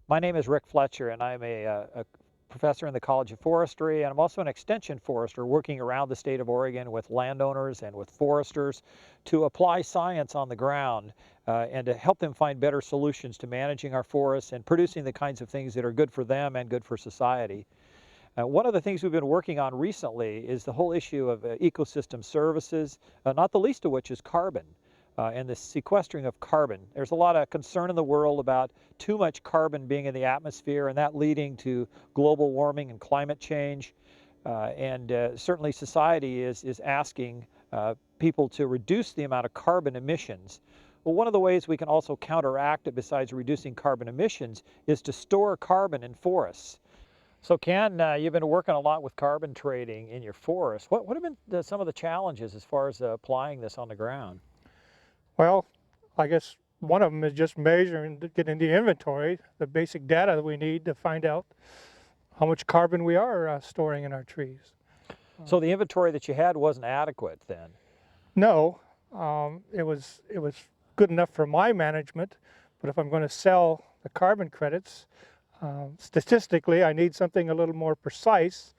My name is Rick Fletcher, and I'm a professor in the College of Forestry, and I'm also an extension forester working around the state of Oregon with landowners and with foresters to apply science on the ground and to help them find better solutions to managing our forests and producing the kinds of things that are good for them and good for society. One of the things we've been working on recently is the whole issue of ecosystem services, not the least of which is carbon. And the sequestering of carbon. There's a lot of concern in the world about too much carbon being in the atmosphere and that leading to global warming and climate change. Certainly society is asking people to reduce the amount of carbon emissions. Well, one of the ways we can also counteract it besides reducing carbon emissions is to store carbon in forests. So Ken, you've been working a lot with carbon trading in your forest. What have been some of the challenges as far as applying this on the ground? Well, I guess one of them is just measuring, getting the inventory, the basic data that we need to find out how much carbon we are storing in our trees. So the inventory that you had wasn't adequate then? No, it was good enough for my management, but if I'm going to sell the carbon credits, statistically I need something a little more precise,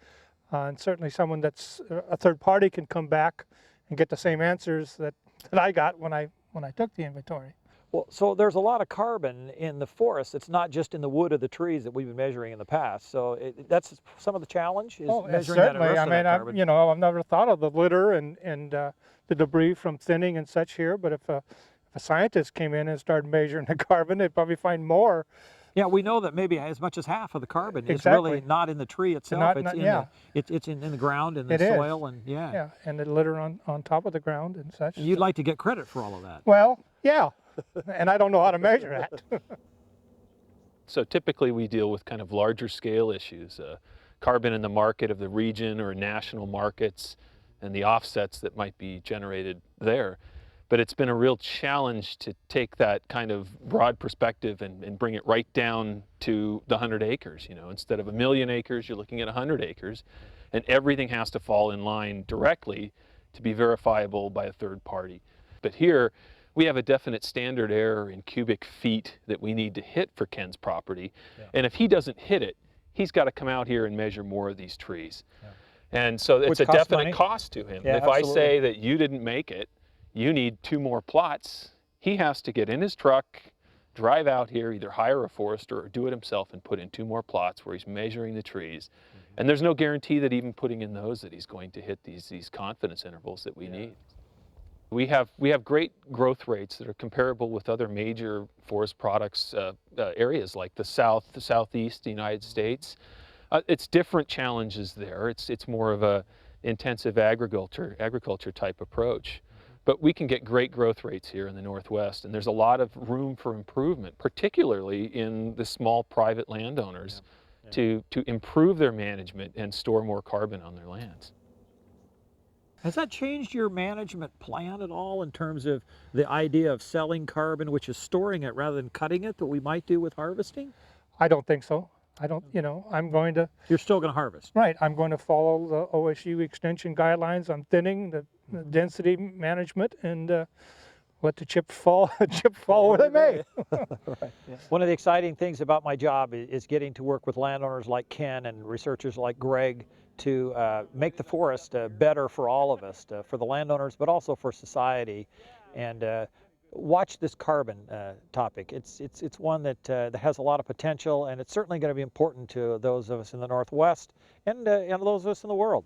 and certainly someone that's a third party can come back and get the same answers that I got when I took the inventory. Well, so there's a lot of carbon in the forest. It's not just in the wood of the trees that we've been measuring in the past. So that's some of the challenge is measuring that certainly. rest of that carbon. I've never thought of the litter and the debris from thinning and such here, but if a scientist came in and started measuring the carbon, they'd probably find more. Yeah, we know that maybe as much as half of the carbon is Exactly. really not in the tree itself. It's in the ground and the soil and yeah, and the litter on top of the ground and such. And you'd like to get credit for all of that. Well, yeah, and I don't know how to measure that. So typically we deal with kind of larger scale issues, carbon in the market of the region or national markets and the offsets that might be generated there. But it's been a real challenge to take that kind of broad perspective and bring it right down to the 100 acres. You know, instead of 1 million acres, you're looking at 100 acres, and everything has to fall in line directly to be verifiable by a third party. But here, we have a definite standard error in cubic feet that we need to hit for Ken's property. Yeah. And if he doesn't hit it, he's got to come out here and measure more of these trees. Yeah. And so it's a definite cost to him. Yeah, if absolutely. I say that you didn't make it, you need 2 more plots, he has to get in his truck, drive out here, either hire a forester or do it himself and put in 2 more plots where he's measuring the trees. Mm-hmm. And there's no guarantee that even putting in those that he's going to hit these confidence intervals that we need. We have great growth rates that are comparable with other major forest products areas like the southeast, the United States. It's different challenges there. It's more of a intensive agriculture type approach. But we can get great growth rates here in the Northwest, and there's a lot of room for improvement, particularly in the small private landowners, to improve their management and store more carbon on their lands. Has that changed your management plan at all in terms of the idea of selling carbon, which is storing it rather than cutting it, that we might do with harvesting? I don't think so. I'm going to... You're still going to harvest? Right. I'm going to follow the OSU extension guidelines on thinning, the density management, and let the chips fall where they may. Right. Yeah. One of the exciting things about my job is getting to work with landowners like Ken and researchers like Greg to make the forest better for all of us, for the landowners, but also for society. And watch this carbon topic. It's one that has a lot of potential, and it's certainly going to be important to those of us in the Northwest and those of us in the world.